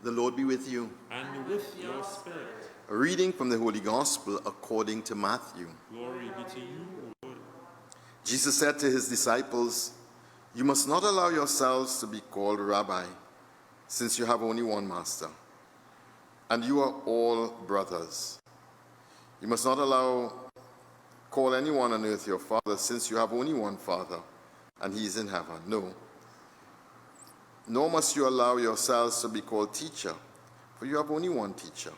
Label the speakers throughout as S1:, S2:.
S1: The Lord be with you.
S2: And with your spirit.
S1: A reading from the Holy Gospel according to Matthew.
S2: Glory be to you, O Lord.
S1: Jesus said to his disciples, "You must not allow yourselves to be called Rabbi, since you have only one master, and you are all brothers. You must not call anyone on earth your father, since you have only one Father, and he is in heaven. No. Nor must you allow yourselves to be called teacher, for you have only one teacher,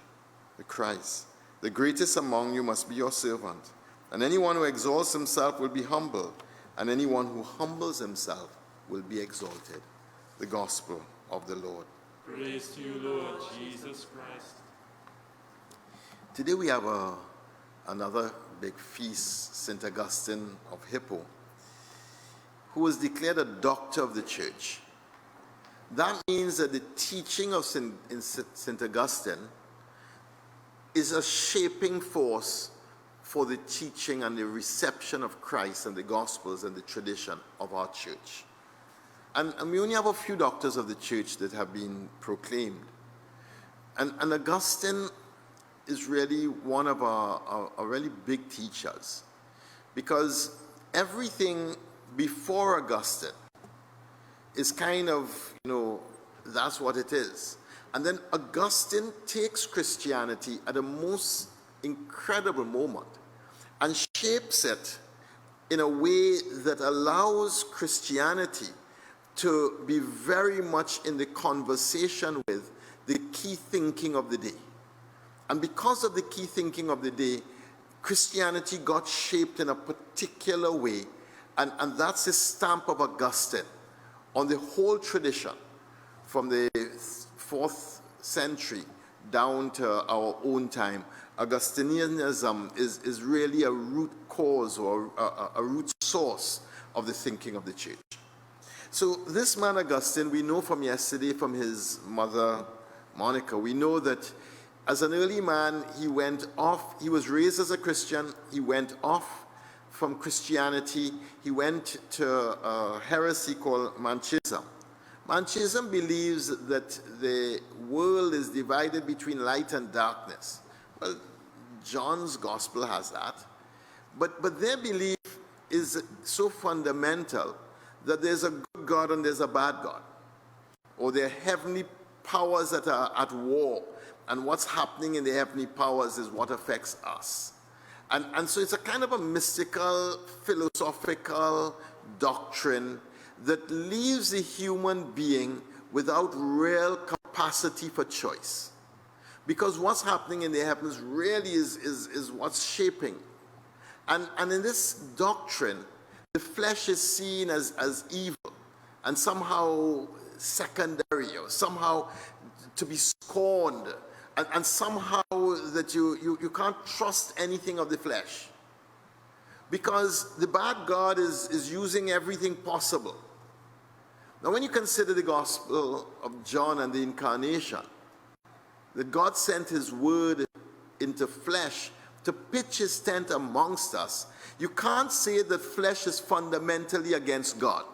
S1: the Christ. The greatest among you must be your servant, and anyone who exalts himself will be humbled, and anyone who humbles himself will be exalted." The Gospel of the Lord.
S2: Praise to you, Lord Jesus Christ.
S1: Today we have another big feast, St. Augustine of Hippo, who was declared a doctor of the church. That means that the teaching of St. Augustine is a shaping force for the teaching and the reception of Christ and the Gospels and the tradition of our church. And we only have a few doctors of the church that have been proclaimed. And Augustine is really one of our really big teachers, because everything before Augustine is kind of, that's what it is. And then Augustine takes Christianity at a most incredible moment and shapes it in a way that allows Christianity to be very much in the conversation with the key thinking of the day. And because of the key thinking of the day, Christianity got shaped in a particular way, and that's the stamp of Augustine on the whole tradition, from the 4th century down to our own time. Augustinianism is really a root cause or a root source of the thinking of the church. So this man Augustine, we know from yesterday from his mother Monica, we know that as an early man, he was raised as a Christian, he went off from Christianity, he went to a heresy called Manchism. Manchism believes that the world is divided between light and darkness. Well, John's gospel has that. But their belief is so fundamental that there's a good God and there's a bad God. Or there are heavenly powers that are at war, and what's happening in the heavenly powers is what affects us. And so it's a kind of a mystical, philosophical doctrine that leaves the human being without real capacity for choice. Because what's happening in the heavens really is what's shaping. And in this doctrine, the flesh is seen as evil and somehow secondary, or somehow to be scorned, and somehow that you can't trust anything of the flesh, because the bad God is using everything possible. Now when you consider the Gospel of John and the incarnation, that God sent his word into flesh to pitch his tent amongst us, you can't say that flesh is fundamentally against God.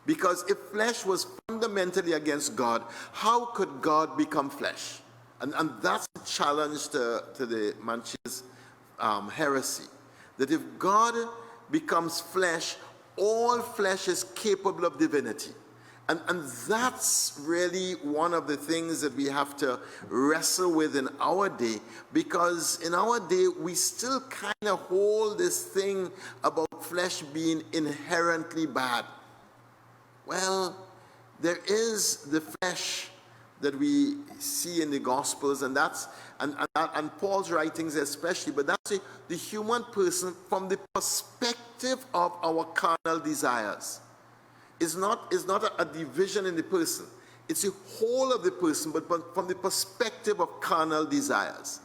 S1: Because if flesh was fundamentally against God, how could God become flesh? And that's the challenge to the Manchis heresy. That if God becomes flesh, all flesh is capable of divinity. And that's really one of the things that we have to wrestle with in our day, because in our day we still kind of hold this thing about flesh being inherently bad. Well, there is the flesh that we see in the Gospels, and Paul's writings especially, but that's the human person from the perspective of our carnal desires. It's not a division in the person. It's the whole of the person, but from the perspective of carnal desires.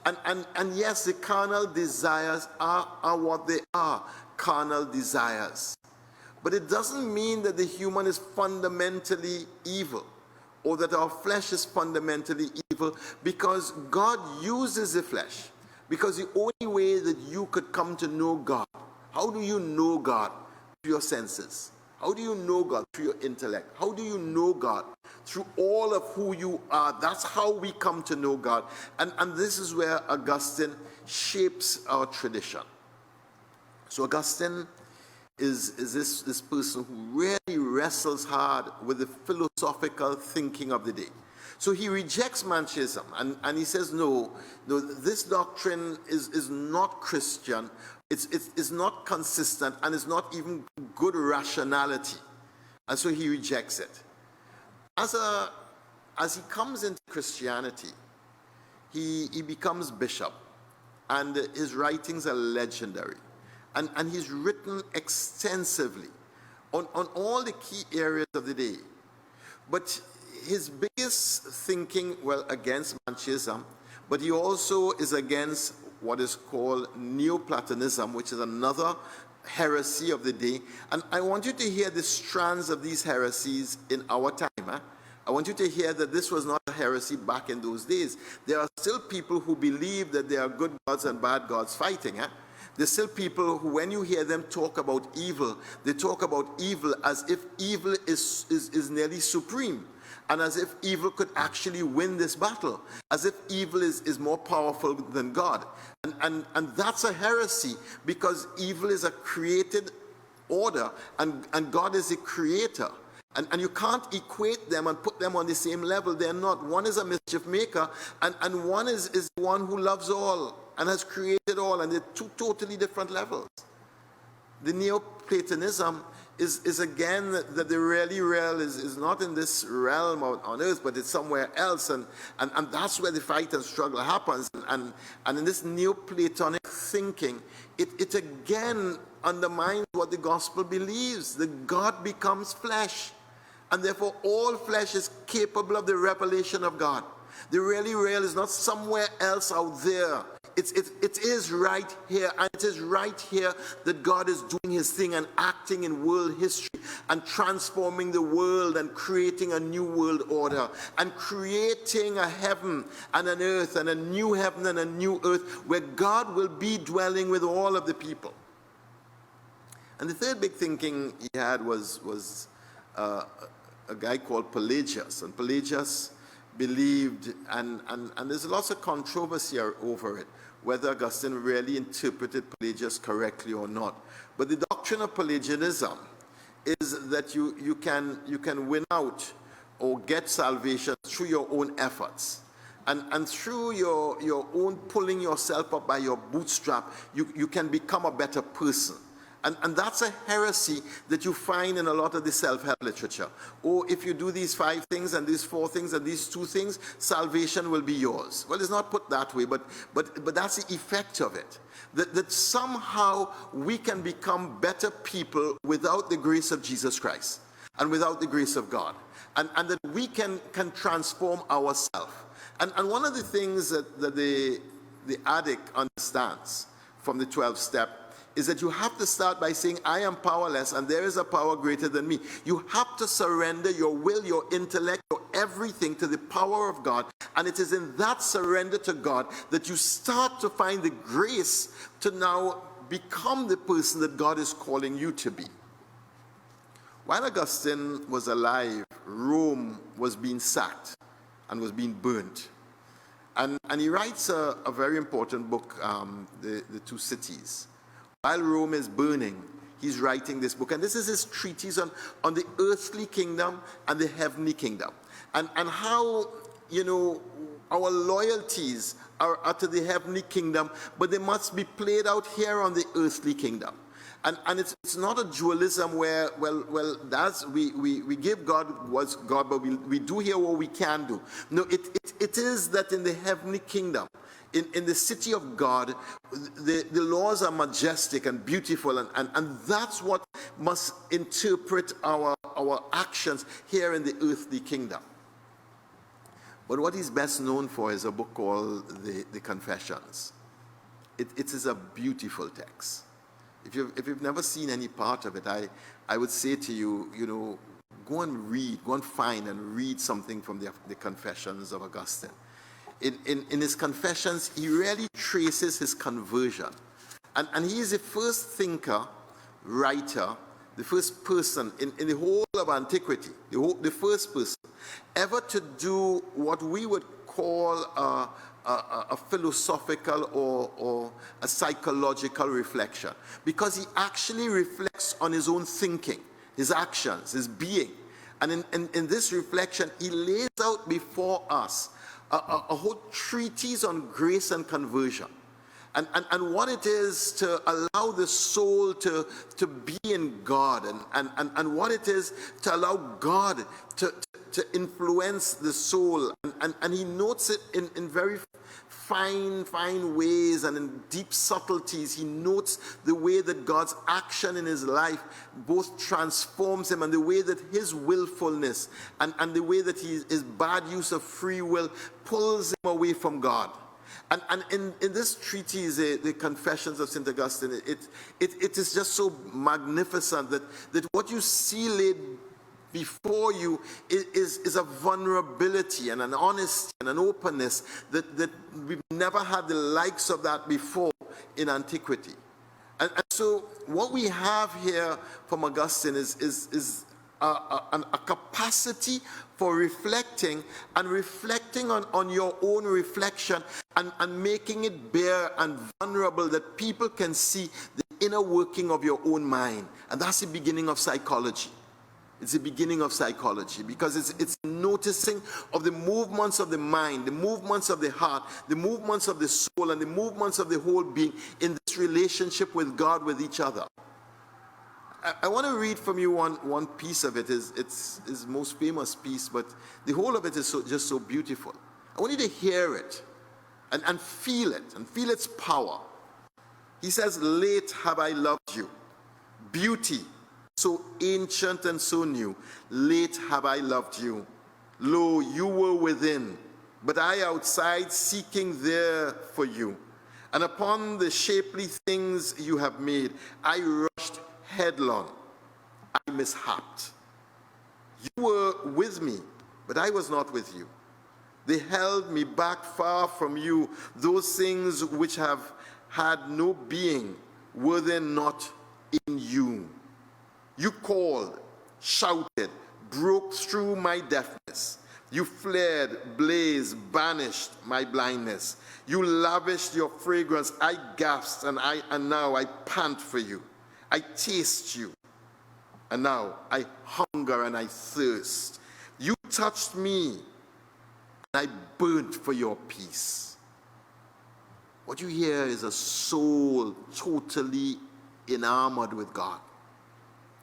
S1: And yes, the carnal desires are what they are, carnal desires. But it doesn't mean that the human is fundamentally evil, or that our flesh is fundamentally evil, because God uses the flesh. Because the only way that you could come to know God, how do you know God? Through your senses. How do you know God? Through your intellect. How do you know God? Through all of who you are. That's how we come to know God. And this is where Augustine shapes our tradition. So Augustine is this person who really wrestles hard with the philosophical thinking of the day. So he rejects Manchaism, and he says, no, this doctrine is not Christian, it's not consistent, and it's not even good rationality. And so he rejects it. As he comes into Christianity, he becomes bishop, and his writings are legendary. And he's written extensively on all the key areas of the day. But his biggest thinking, well, against Manchaism, but he also is against what is called Neoplatonism, which is another heresy of the day. And I want you to hear the strands of these heresies in our time. I want you to hear that this was not a heresy back in those days. There are still people who believe that there are good gods and bad gods fighting. There's still people who, when you hear them talk about evil, they talk about evil as if evil is nearly supreme, and as if evil could actually win this battle, as if evil is more powerful than God. And that's a heresy, because evil is a created order, and God is a creator. And you can't equate them and put them on the same level. They're not. One is a mischief maker, and one is one who loves all and has created all, and they're two totally different levels. The Neoplatonism is again that the really real is not in this realm on earth, but it's somewhere else, and that's where the fight and struggle happens. And in this Neoplatonic thinking, it again undermines what the gospel believes, that God becomes flesh, and therefore all flesh is capable of the revelation of God. The really real is not somewhere else out there. It is right here, and it is right here that God is doing his thing and acting in world history and transforming the world and creating a new world order and creating a heaven and an earth and a new heaven and a new earth where God will be dwelling with all of the people. And the third big thinking he had was a guy called Pelagius. And Pelagius believed, and there's lots of controversy over it, whether Augustine really interpreted Pelagius correctly or not. But the doctrine of Pelagianism is that you can win out or get salvation through your own efforts. And through your own pulling yourself up by your bootstrap, you can become a better person. And that's a heresy that you find in a lot of the self-help literature. Or if you do these 5 things and these 4 things and these 2 things, salvation will be yours. Well, it's not put that way, but that's the effect of it. That somehow we can become better people without the grace of Jesus Christ and without the grace of God. And that we can transform ourselves. And one of the things that the addict understands from the 12th step is that you have to start by saying, I am powerless and there is a power greater than me. You have to surrender your will, your intellect, your everything to the power of God. And it is in that surrender to God that you start to find the grace to now become the person that God is calling you to be. While Augustine was alive, Rome was being sacked and was being burnt. And he writes a very important book, The Two Cities. While Rome is burning, he's writing this book. And this is his treatise on the earthly kingdom and the heavenly kingdom. And how, our loyalties are to the heavenly kingdom, but they must be played out here on the earthly kingdom. And it's not a dualism where, that's we give God what's God, but we do here what we can do. No, it is that in the heavenly kingdom, in the city of God, the laws are majestic and beautiful, and that's what must interpret our actions here in the earthly kingdom. But what he's best known for is a book called the Confessions. It is a beautiful text. If you've never seen any part of it, I would say to you, go and read, go and find and read something from the Confessions of Augustine. In his Confessions, he really traces his conversion. And he is the first thinker, writer, the first person in the whole of antiquity, the first person ever to do what we would call a philosophical or a psychological reflection, because he actually reflects on his own thinking, his actions, his being. And in this reflection, he lays out before us a whole treatise on grace and conversion. And what it is to allow the soul to be in God, and what it is to allow God to influence the soul. And he notes it in very fine ways and in deep subtleties. He notes the way that God's action in his life both transforms him, and the way that his willfulness and the way that his bad use of free will pulls him away from God. And in this treatise, the Confessions of St. Augustine, it is just so magnificent that what you see laid before you is a vulnerability and an honesty and an openness that we've never had the likes of that before in antiquity. And so what we have here from Augustine is a capacity for reflecting on your own reflection and making it bare and vulnerable, that people can see the inner working of your own mind. And that's the beginning of psychology. It's the beginning of psychology, because it's noticing of the movements of the mind, the movements of the heart, the movements of the soul, and the movements of the whole being in this relationship with God, with each other. I want to read from you one piece of it. It's his most famous piece, but the whole of it is just so beautiful. I want you to hear it and feel it, and feel its power. He says, "Late have I loved you, beauty, so ancient and so new. Late have I loved you. Lo, you were within, but I outside, seeking there for you. And upon the shapely things you have made, I rushed headlong, I mishapped. You were with me, but I was not with you. They held me back far from you. Those things which have had no being, were they not in you? You called, shouted, broke through my deafness. You flared, blazed, banished my blindness. You lavished your fragrance. I gasped, and now I pant for you. I taste you, and now I hunger and I thirst. You touched me, and I burnt for your peace." What you hear is a soul totally enamored with God,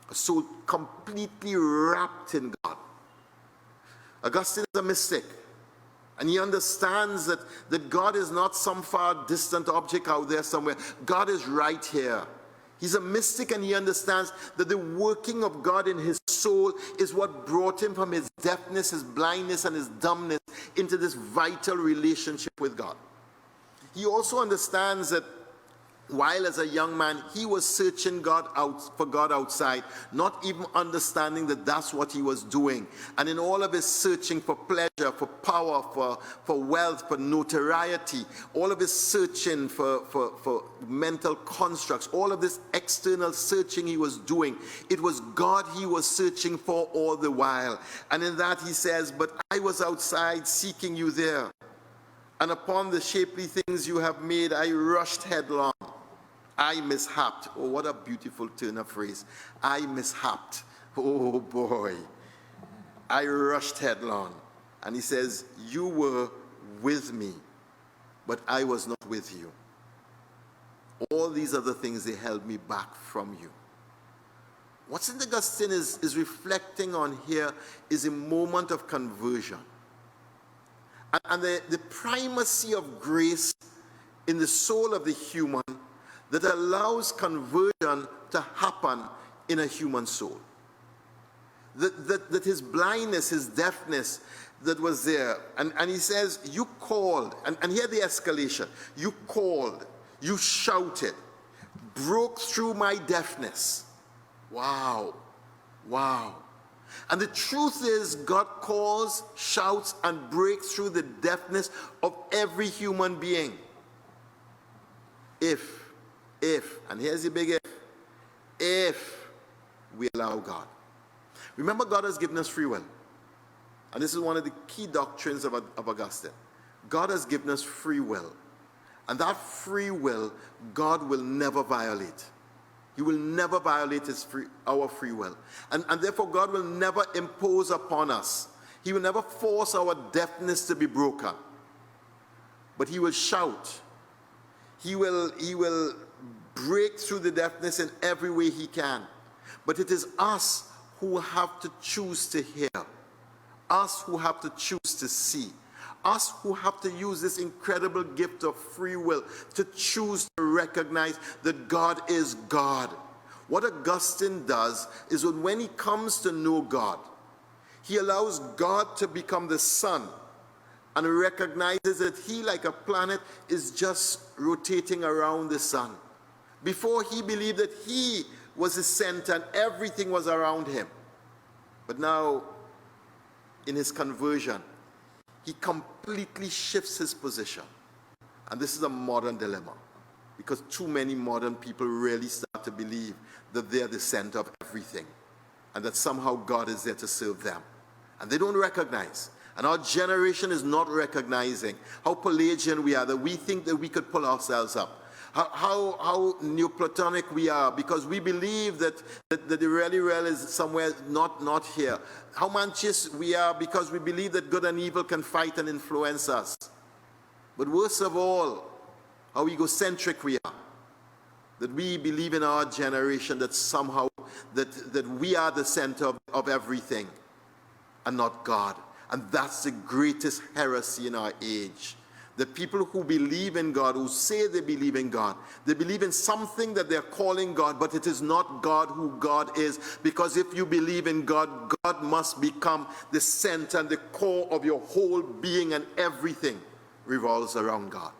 S1: a soul completely wrapped in God. Augustine is a mystic, and he understands that God is not some far distant object out there somewhere. God is right here. He's a mystic, and he understands that the working of God in his soul is what brought him from his deafness, his blindness, and his dumbness into this vital relationship with God. He also understands that while as a young man, he was searching for God outside, not even understanding that that's what he was doing. And in all of his searching for pleasure, for power, for wealth, for notoriety, all of his searching for mental constructs, all of this external searching he was doing, it was God he was searching for all the while. And in that he says, "But I was outside seeking you there. And upon the shapely things you have made, I rushed headlong. I mishapped." Oh, what a beautiful turn of phrase. I mishapped. Oh boy. I rushed headlong. And he says, "You were with me, but I was not with you. All these other things, they held me back from you." What St. Augustine is reflecting on here is a moment of conversion. And the primacy of grace in the soul of the human that allows conversion to happen in a human soul. That his blindness, his deafness that was there. And he says, you called, and here the escalation. You called, you shouted, broke through my deafness. Wow. Wow. And the truth is, God calls, shouts, and breaks through the deafness of every human being. If, and here's the big if we allow God. Remember, God has given us free will. And this is one of the key doctrines of Augustine. God has given us free will. And that free will, God will never violate. He will never violate our free will. And therefore, God will never impose upon us. He will never force our deafness to be broken. But he will shout. He will break through the deafness in every way he can. But it is us who have to choose to hear. Us who have to choose to see. Us who have to use this incredible gift of free will to choose to recognize that God is God. What Augustine does is that when he comes to know God, he allows God to become the sun and recognizes that he, like a planet, is just rotating around the sun. Before, he believed that he was the center and everything was around him. But now, in his conversion, he completely shifts his position. And this is a modern dilemma, because too many modern people really start to believe that they're the center of everything and that somehow God is there to serve them. And they don't recognize. And our generation is not recognizing how Pelagian we are, that we think that we could pull ourselves up. How Neoplatonic we are, because we believe that the really real is somewhere not here. How Manchist we are, because we believe that good and evil can fight and influence us. But worst of all, how egocentric we are. That we believe in our generation that somehow that we are the center of everything and not God. And that's the greatest heresy in our age. The people who believe in God, who say they believe in God, they believe in something that they're calling God, but it is not God who God is. Because if you believe in God, God must become the center and the core of your whole being, and everything revolves around God.